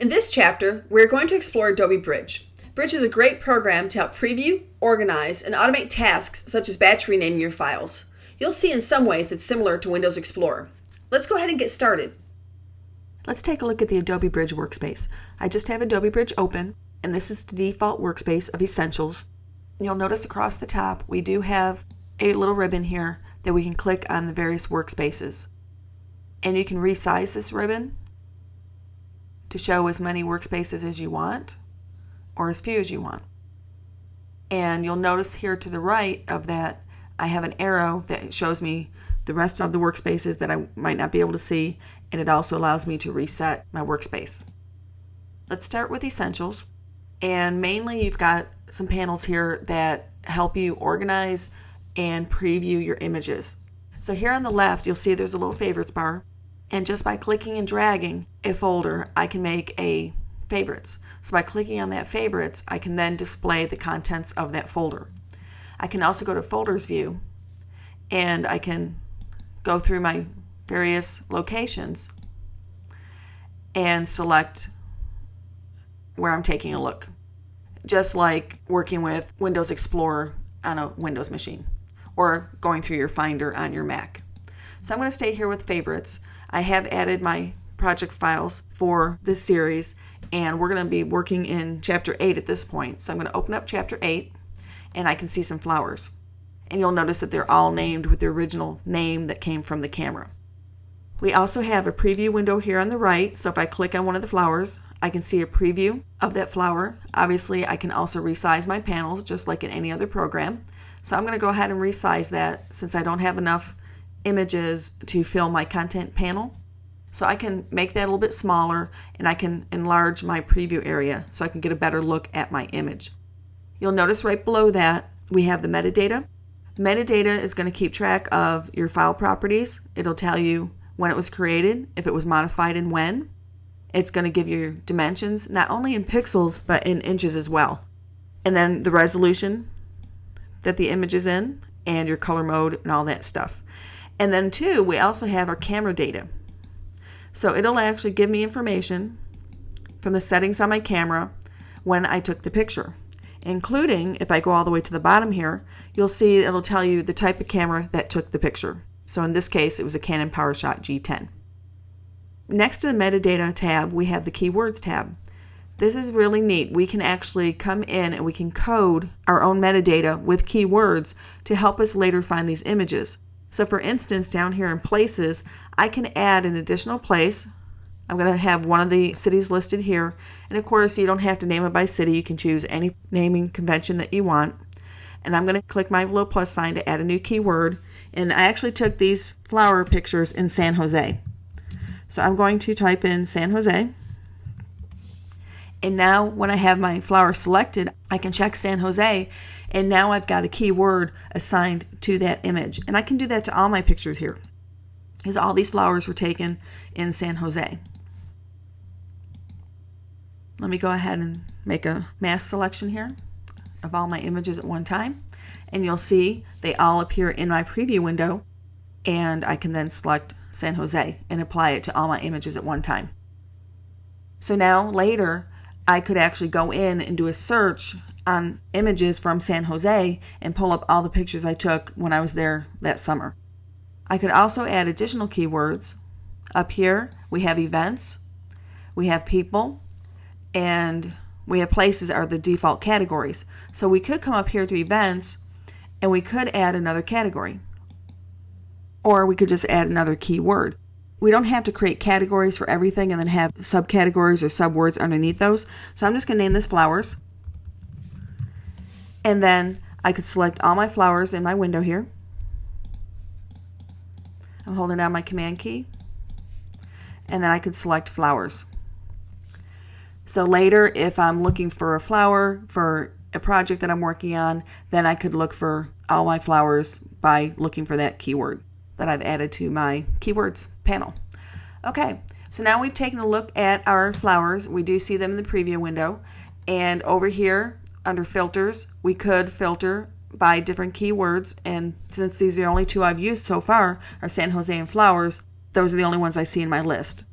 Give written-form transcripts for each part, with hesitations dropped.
In this chapter, we're going to explore Adobe Bridge. Bridge is a great program to help preview, organize, and automate tasks such as batch renaming your files. You'll see in some ways it's similar to Windows Explorer. Let's go ahead and get started. Let's take a look at the Adobe Bridge workspace. I just have Adobe Bridge open, and this is the default workspace of Essentials. You'll notice across the top we do have a little ribbon here that we can click on the various workspaces. And you can resize this ribbon to show as many workspaces as you want or as few as you want. And you'll notice here to the right of that I have an arrow that shows me the rest of the workspaces that I might not be able to see, and it also allows me to reset my workspace. Let's start with Essentials, and mainly you've got some panels here that help you organize and preview your images. So here on the left you'll see there's a little favorites bar, and just by clicking and dragging a folder I can make a favorites. So by clicking on that favorites I can then display the contents of that folder. I can also go to folders view and I can go through my various locations and select where I'm taking a look, just like working with Windows Explorer on a Windows machine or going through your Finder on your Mac. So I'm going to stay here with favorites. I have added my project files for this series, and we're going to be working in Chapter 8 at this point. So I'm going to open up Chapter 8 and I can see some flowers. And you'll notice that they're all named with the original name that came from the camera. We also have a preview window here on the right, so if I click on one of the flowers, I can see a preview of that flower. Obviously, I can also resize my panels just like in any other program. So I'm going to go ahead and resize that since I don't have enough images to fill my content panel. So I can make that a little bit smaller, and I can enlarge my preview area so I can get a better look at my image. You'll notice right below that we have the metadata. Metadata is going to keep track of your file properties. It'll tell you when it was created, if it was modified, and when. It's going to give you your dimensions, not only in pixels, but in inches as well. And then the resolution that the image is in, and your color mode, and all that stuff. And then too, we also have our camera data. So it'll actually give me information from the settings on my camera when I took the picture. Including, if I go all the way to the bottom here, you'll see it'll tell you the type of camera that took the picture. So in this case, it was a Canon PowerShot G10. Next to the metadata tab, we have the keywords tab. This is really neat. We can actually come in and we can code our own metadata with keywords to help us later find these images. So for instance, down here in places, I can add an additional place. I'm going to have one of the cities listed here, and of course you don't have to name it by city. You can choose any naming convention that you want, and I'm going to click my little plus sign to add a new keyword. And I actually took these flower pictures in San Jose, so I'm going to type in San Jose, and now when I have my flower selected I can check San Jose, and now I've got a keyword assigned to that image. And I can do that to all my pictures here because all these flowers were taken in San Jose. Let me go ahead and make a mass selection here of all my images at one time, and you'll see they all appear in my preview window, and I can then select San Jose and apply it to all my images at one time. So now later I could actually go in and do a search on images from San Jose and pull up all the pictures I took when I was there that summer. I could also add additional keywords. Up here we have events, we have people, and we have places are the default categories. So we could come up here to events and we could add another category, or we could just add another keyword. We don't have to create categories for everything and then have subcategories or subwords underneath those. So I'm just going to name this flowers, and then I could select all my flowers in my window here. I'm holding down my command key, and then I could select flowers. So later, if I'm looking for a flower for a project that I'm working on, then I could look for all my flowers by looking for that keyword that I've added to my keywords panel. Okay, so now we've taken a look at our flowers. We do see them in the preview window, and over here under filters, we could filter by different keywords, and since these are the only two I've used so far are San Jose and flowers, those are the only ones I see in my list.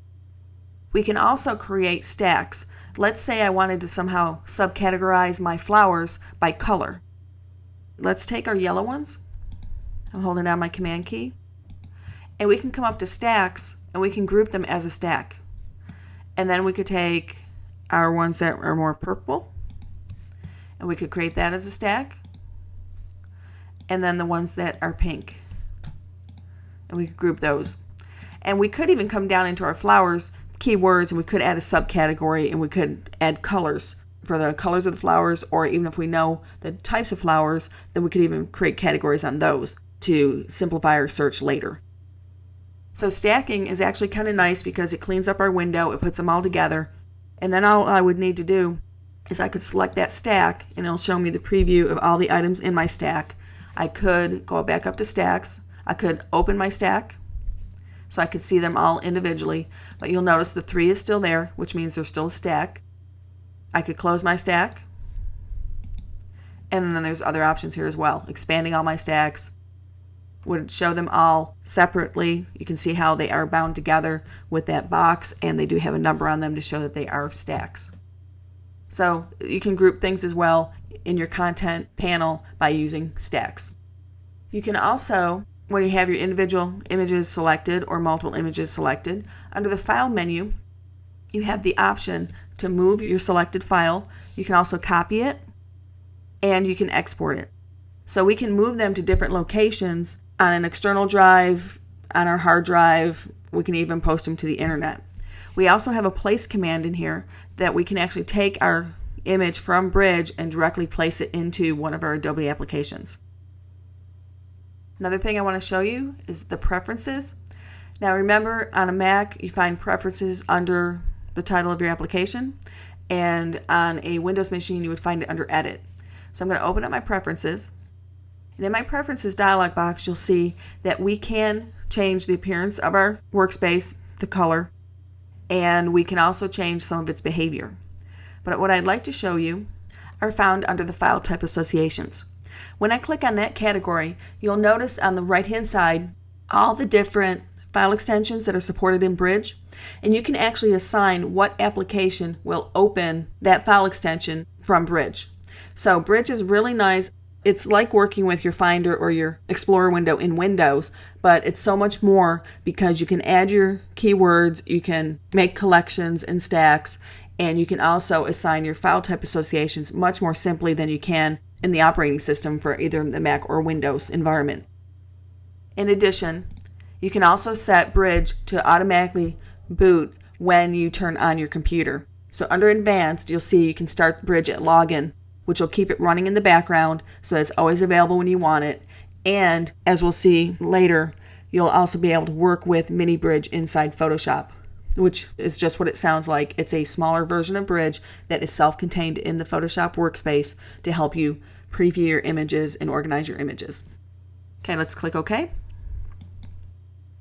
We can also create stacks. Let's say I wanted to somehow subcategorize my flowers by color. Let's take our yellow ones. I'm holding down my command key. And we can come up to stacks and we can group them as a stack. And then we could take our ones that are more purple and we could create that as a stack. And then the ones that are pink. And we could group those. And we could even come down into our flowers keywords and we could add a subcategory and we could add colors for the colors of the flowers, or even if we know the types of flowers, then we could even create categories on those to simplify our search later. So stacking is actually kind of nice because it cleans up our window, it puts them all together, and then all I would need to do is I could select that stack and it'll show me the preview of all the items in my stack. I could go back up to stacks, I could open my stack so I could see them all individually, but you'll notice the 3 is still there, which means there's still a stack. I could close my stack, and then there's other options here as well. Expanding all my stacks would show them all separately. You can see how they are bound together with that box, and they do have a number on them to show that they are stacks. So you can group things as well in your content panel by using stacks. You can also, when you have your individual images selected or multiple images selected, under the File menu, you have the option to move your selected file. You can also copy it, and you can export it. So we can move them to different locations on an external drive, on our hard drive. We can even post them to the internet. We also have a place command in here that we can actually take our image from Bridge and directly place it into one of our Adobe applications. Another thing I want to show you is the preferences. Now remember, on a Mac you find preferences under the title of your application, and on a Windows machine you would find it under Edit. So I'm going to open up my preferences, and in my preferences dialog box you'll see that we can change the appearance of our workspace, the color, and we can also change some of its behavior. But what I'd like to show you are found under the file type associations. When I click on that category, you'll notice on the right hand side all the different file extensions that are supported in Bridge, and you can actually assign what application will open that file extension from Bridge. So Bridge is really nice. It's like working with your Finder or your Explorer window in Windows, but it's so much more because you can add your keywords, you can make collections and stacks, and you can also assign your file type associations much more simply than you can in the operating system for either the Mac or Windows environment. In addition, you can also set Bridge to automatically boot when you turn on your computer. So under Advanced, you'll see you can start Bridge at login, which will keep it running in the background so that it's always available when you want it. And as we'll see later, you'll also be able to work with Mini Bridge inside Photoshop, which is just what it sounds like. It's a smaller version of Bridge that is self-contained in the Photoshop workspace to help you preview your images and organize your images. Okay, let's click OK.